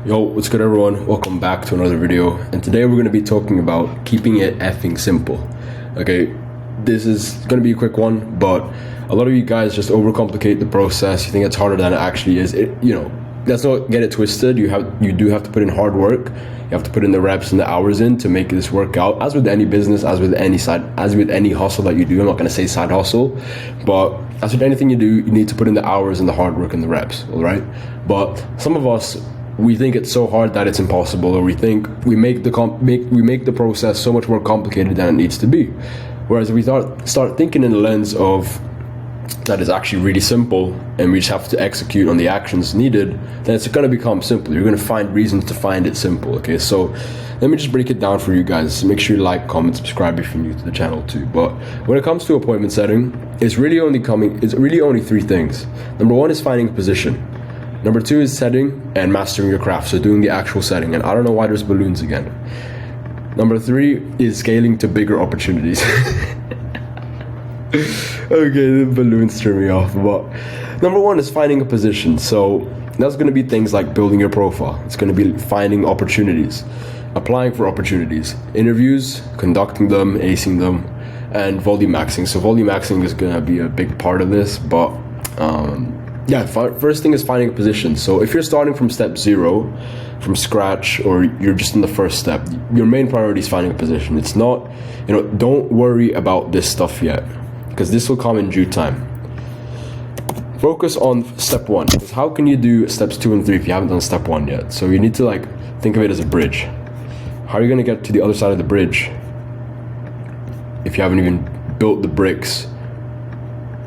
Yo, what's good everyone? Welcome back to another video, and today we're going to be talking about keeping it effing simple. Okay, this is going to be a quick one, but a lot of you guys just overcomplicate the process. You think it's harder than it actually is. Let's not get it twisted. You do have to put in hard work. You have to put in the reps and the hours in to make this work out. As with any business, as with any hustle that you do, I'm not going to say side hustle, but as with anything you do, you need to put in the hours and the hard work and the reps, all right? But some of us, we think it's so hard that it's impossible, or we think we make the process so much more complicated than it needs to be. Whereas if we start thinking in the lens of that is actually really simple, and we just have to execute on the actions needed, then it's going to become simple. You're going to find reasons to find it simple. Okay, so let me just break it down for you guys. Make sure you like, comment, subscribe if you're new to the channel too. But when it comes to appointment setting, it's really only three things. Number one is finding a position. Number two is setting and mastering your craft, so doing the actual setting. And I don't know why there's balloons again. Number three is scaling to bigger opportunities. Okay, the balloons threw me off. But number one is finding a position. So that's going to be things like building your profile. It's going to be finding opportunities, applying for opportunities, interviews, conducting them, acing them, and volume maxing. So volume maxing is going to be a big part of this, but first thing is finding a position. So if you're starting from step zero, from scratch, or you're just in the first step, your main priority is finding a position. It's not, don't worry about this stuff yet, because this will come in due time. Focus on step one, because how can you do steps 2 and 3 if you haven't done step 1 yet? So you need to think of it as a bridge. How are you going to get to the other side of the bridge if you haven't even built the bricks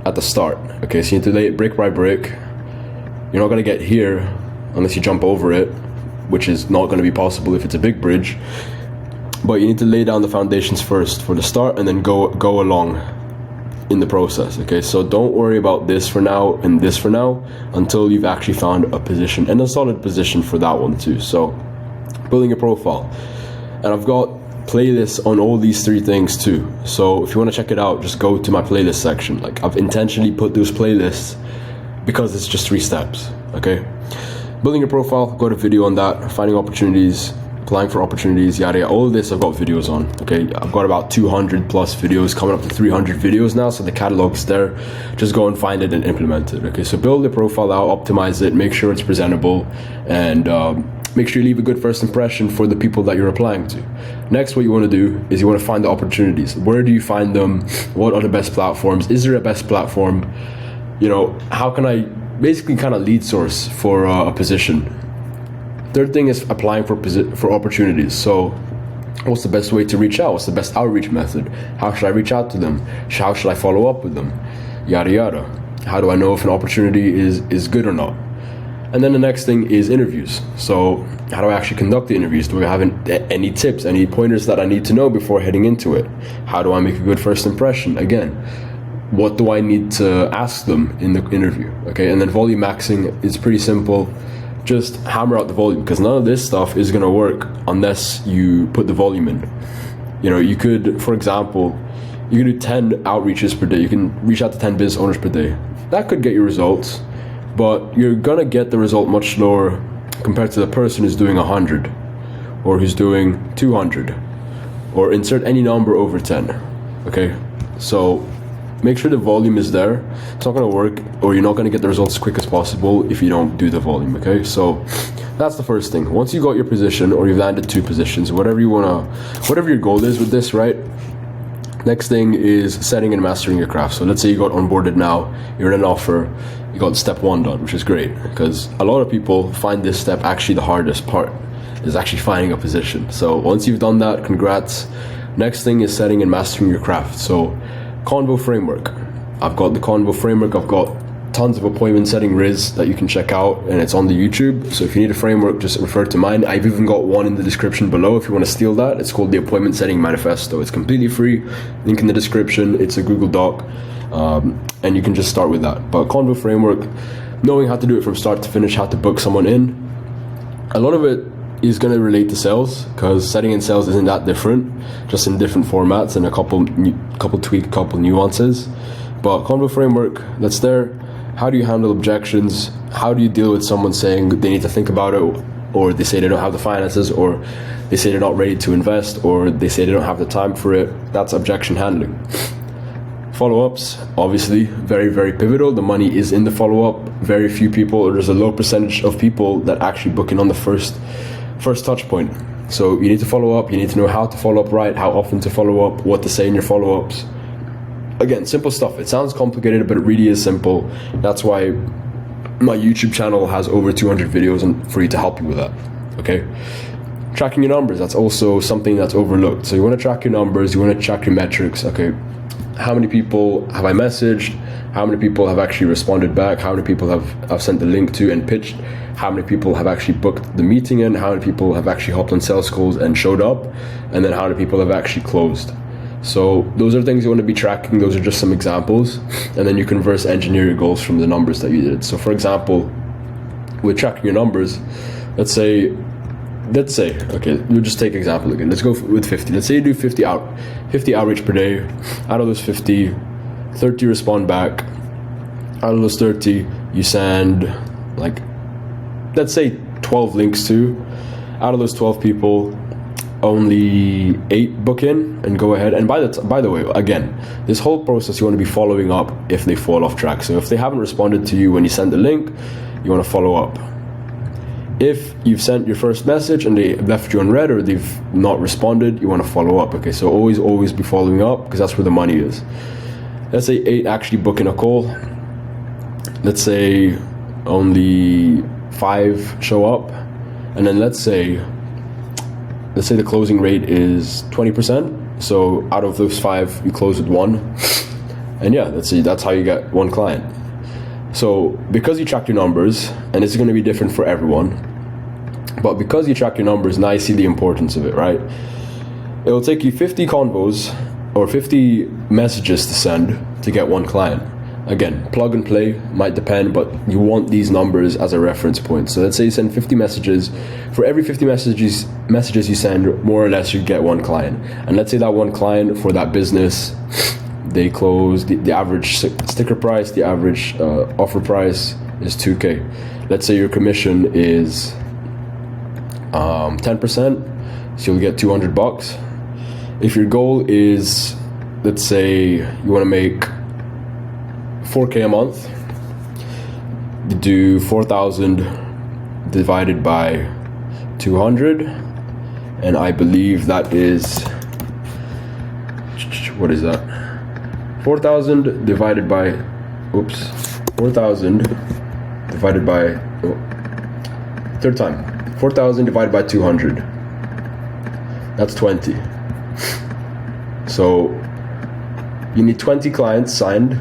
at the start? Okay, so you need to lay it brick by brick. You're not going to get here unless you jump over it, which is not going to be possible if it's a big bridge. But you need to lay down the foundations first for the start, and then go along in the process. Okay, so don't worry about this for now and this for now until you've actually found a position, and a solid position for that one too. So building a profile, and I've got playlists on all these three things too. So if you want to check it out, just go to my playlist section. I've intentionally put those playlists because it's just 3 steps. Okay, building your profile, got a video on that. Finding opportunities, applying for opportunities, yada yada. All of this I've got videos on. Okay, I've got about 200 plus videos, coming up to 300 videos now, so the catalog's there. Just go and find it and implement it. Okay, so build the profile out, optimize it, make sure it's presentable, and make sure you leave a good first impression for the people that you're applying to. Next, what you want to do is you want to find the opportunities. Where do you find them? What are the best platforms? Is there a best platform? How can I basically kind of lead source for a position? Third thing is applying for opportunities. So what's the best way to reach out? What's the best outreach method? How should I reach out to them? How should I follow up with them? Yada yada. How do I know if an opportunity is good or not? And then the next thing is interviews. So how do I actually conduct the interviews? Do I have any tips, any pointers that I need to know before heading into it? How do I make a good first impression? Again, what do I need to ask them in the interview? Okay, and then volume maxing is pretty simple. Just hammer out the volume, because none of this stuff is going to work unless you put the volume in. You could, for example, you could do 10 outreaches per day. You can reach out to 10 business owners per day. That could get you results, but you're going to get the result much slower compared to the person who's doing 100 or who's doing 200, or insert any number over 10. Okay, so make sure the volume is there. It's not going to work, or you're not going to get the results as quick as possible if you don't do the volume. Okay, so that's the first thing. Once you got your position, or you've landed 2 positions, whatever your goal is with this, right? Next thing is setting and mastering your craft. So let's say you got onboarded now, you're in an offer, you got step 1 done, which is great, because a lot of people find this step actually the hardest part, is actually finding a position. So once you've done that, congrats. Next thing is setting and mastering your craft. So Convo framework. I've got the Convo framework. I've got tons of appointment setting riz that you can check out, and it's on the YouTube. So if you need a framework, just refer to mine. I've even got one in the description below if you want to steal that. It's called the Appointment Setting Manifesto. It's completely free. Link in the description. It's a Google Doc, and you can just start with that. But Convo framework, knowing how to do it from start to finish, how to book someone in. A lot of it is going to relate to sales, because setting and sales isn't that different, just in different formats and a couple nuances. But Convo framework, that's there. How do you handle objections? How do you deal with someone saying they need to think about it? or they say they don't have the finances, or they say they're not ready to invest, or they say they don't have the time for it. That's objection handling. Follow-ups, obviously, very, very pivotal. The money is in the follow-up. Very few people, or there's a low percentage of people that actually book in on the first touch point. So you need to follow up. You need to know how to follow up right, how often to follow up, what to say in your follow-ups. Again, simple stuff. It sounds complicated, but it really is simple. That's why my YouTube channel has over 200 videos for you to help you with that. Okay? Tracking your numbers, that's also something that's overlooked. So you want to track your numbers, you want to track your metrics. Okay, how many people have I messaged? How many people have actually responded back? How many people have sent the link to and pitched? How many people have actually booked the meeting in? How many people have actually hopped on sales calls and showed up? And then how many people have actually closed? So those are things you want to be tracking. Those are just some examples. And then you can reverse engineer your goals from the numbers that you did. So for example, with tracking your numbers, let's say, okay, we'll just take example again. Let's go with 50. Let's say you do 50 outreach per day. Out of those 50, 30 respond back. Out of those 30, you send like, let's say 12 links to. Out of those 12 people, only 8 book in and go ahead. And by the way, again, this whole process you want to be following up if they fall off track. So if they haven't responded to you when you send the link, you want to follow up. If you've sent your first message and they left you unread or they've not responded, you want to follow up. Okay, so always be following up because that's where the money is. Let's say 8 actually book in a call. Let's say only 5 show up, and then let's say the closing rate is 20%. So out of those 5, you close with 1, and yeah, let's see, that's how you get 1 client. So because you track your numbers, and it's going to be different for everyone, but because you track your numbers, now you see the importance of it, right? It will take you 50 convos or 50 messages to send to get 1 client. Again, plug and play, might depend, but you want these numbers as a reference point. So let's say you send 50 messages. For every 50 messages you send, more or less you get 1 client. And let's say that 1 client for that business, they close the average sticker price, the average offer price is 2K. Let's say your commission is 10%, so you'll get $200. If your goal is, let's say you want to make 4K a month, you do 4,000 divided by 200, and I believe that is, what is that? 4,000 divided by, 4,000 divided by, third time, 4,000 divided by 200, that's 20. So you need 20 clients signed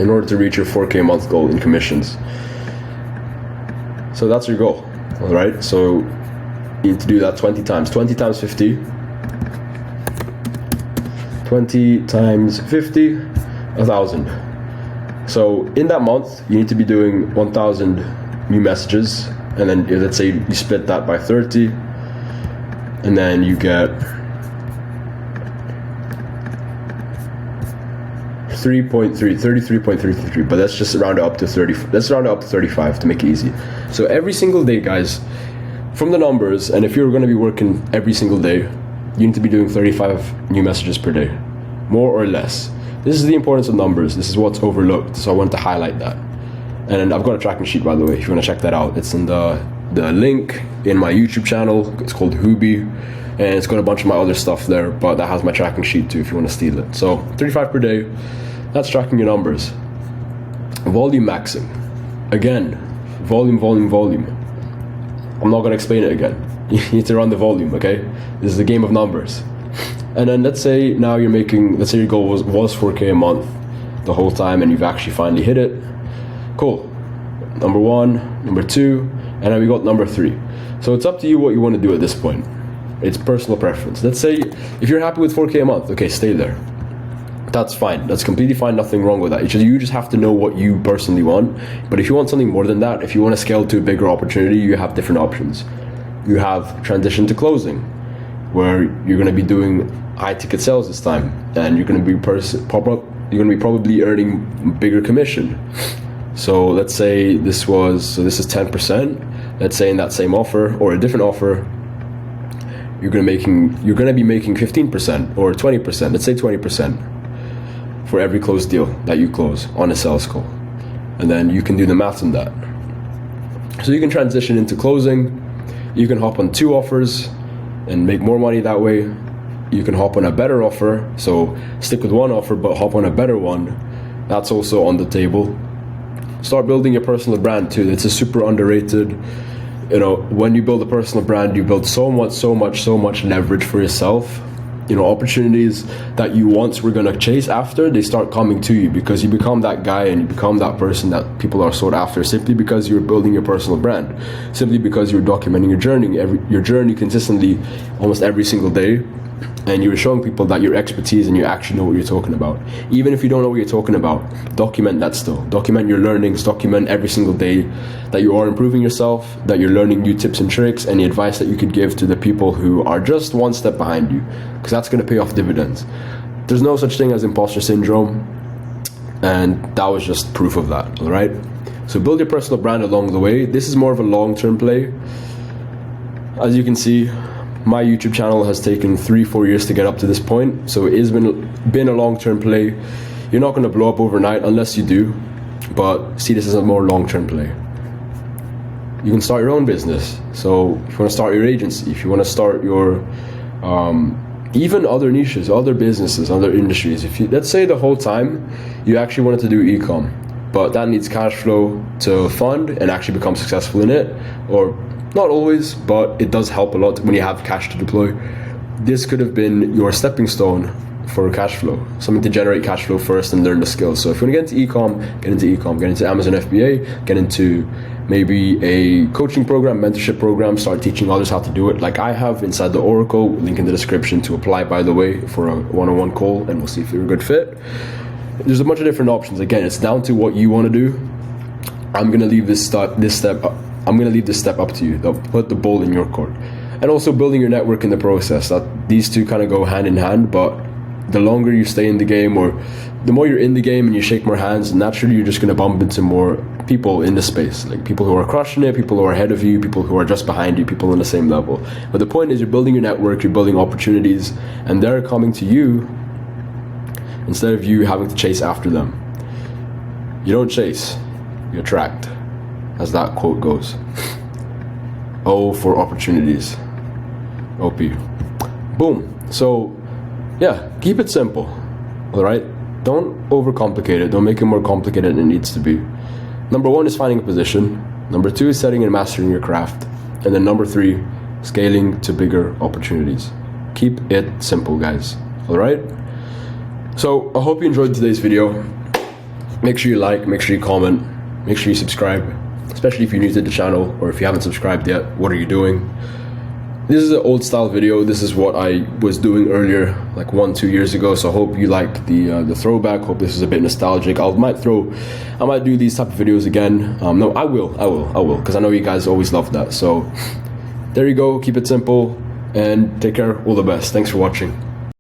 in order to reach your 4K a month goal in commissions. So that's your goal, all right? So you need to do that 20 times. 20 times 50. 20 times 50, 1,000. So in that month, you need to be doing 1,000 new messages. And then let's say you split that by 30, and then you get 33.333, but let's just round it up to 30. Let's round it up to 35 to make it easy. So every single day, guys, from the numbers, and if you're going to be working every single day, you need to be doing 35 new messages per day, more or less. This is the importance of numbers. This is what's overlooked, so I wanted to highlight that. And I've got a tracking sheet, by the way, if you want to check that out. It's in the link in my YouTube channel. It's called Hubi, and it's got a bunch of my other stuff there, but that has my tracking sheet too if you want to steal it. So 35 per day, that's tracking your numbers. Volume maxing. Again, volume. I'm not going to explain it again. You need to run the volume, okay? This is a game of numbers. And then let's say now you're making, let's say your goal was 4K a month the whole time and you've actually finally hit it. Cool. Number 1, number 2, and then we got number 3. So it's up to you what you want to do at this point. It's personal preference. Let's say if you're happy with 4K a month, okay, stay there. That's fine. That's completely fine. Nothing wrong with that. You just have to know what you personally want. But if you want something more than that, if you want to scale to a bigger opportunity, you have different options. You have transition to closing, where you're going to be doing high ticket sales this time, and you're going to be probably earning bigger commission. So let's say this is 10%. let's say in that same offer or a different offer, you're gonna be making 15% or 20%, let's say 20% for every closed deal that you close on a sales call. And then you can do the math on that. So you can transition into closing. You can hop on 2 offers and make more money that way. You can hop on a better offer, so stick with 1 offer but hop on a better one. That's also on the table. Start building your personal brand too. It's a super underrated. When you build a personal brand, you build so much leverage for yourself. Opportunities that you once were gonna chase after, they start coming to you because you become that guy and you become that person that people are sought after, simply because you're building your personal brand, simply because you're documenting your journey consistently, almost every single day, and you're showing people that your expertise and you actually know what you're talking about. Even if you don't know what you're talking about, document that still. Document your learnings, document every single day that you are improving yourself, that you're learning new tips and tricks, any advice that you could give to the people who are just one step behind you, because that's going to pay off dividends. There's no such thing as imposter syndrome, and that was just proof of that, all right? So build your personal brand along the way. This is more of a long-term play. As you can see, my YouTube channel has taken 3-4 years to get up to this point, so it has been a long-term play. You're not going to blow up overnight unless you do, but see this as a more long-term play. You can start your own business. So if you want to start your agency, if you want to start your even other niches, other businesses, other industries, let's say the whole time you actually wanted to do e-com, but that needs cash flow to fund and actually become successful in it, or not always, but it does help a lot when you have cash to deploy. This could have been your stepping stone for cash flow, something to generate cash flow first and learn the skills. So if you want to get into e-com, get into Amazon FBA, get into maybe a coaching program, mentorship program, start teaching others how to do it like I have inside the Oracle, link in the description to apply, by the way, for a one-on-one call, and we'll see if you're a good fit. There's a bunch of different options. Again, it's down to what you want to do. I'm going to leave this step up to you. I'll put the ball in your court. And also building your network in the process. That these two kind of go hand in hand, but the longer you stay in the game, or the more you're in the game and you shake more hands, naturally you're just going to bump into more people in the space, like people who are crushing it, people who are ahead of you, people who are just behind you, people on the same level. But the point is, you're building your network, you're building opportunities, and they're coming to you instead of you having to chase after them. You don't chase, you attract, as that quote goes. O for opportunities. OP. Boom. So yeah, keep it simple, all right? Don't overcomplicate it. Don't make it more complicated than it needs to be. Number 1 is finding a position. Number 2 is setting and mastering your craft. And then number 3, scaling to bigger opportunities. Keep it simple, guys, all right? So I hope you enjoyed today's video. Make sure you like, make sure you comment, make sure you subscribe, especially if you're new to the channel, or if you haven't subscribed yet, what are you doing? This is an old style video. This is what I was doing earlier, like 1-2 years ago. So I hope you like the throwback. Hope this is a bit nostalgic. I might do these type of videos again. No, I will, because I know you guys always love that. So there you go. Keep it simple and take care. All the best. Thanks for watching.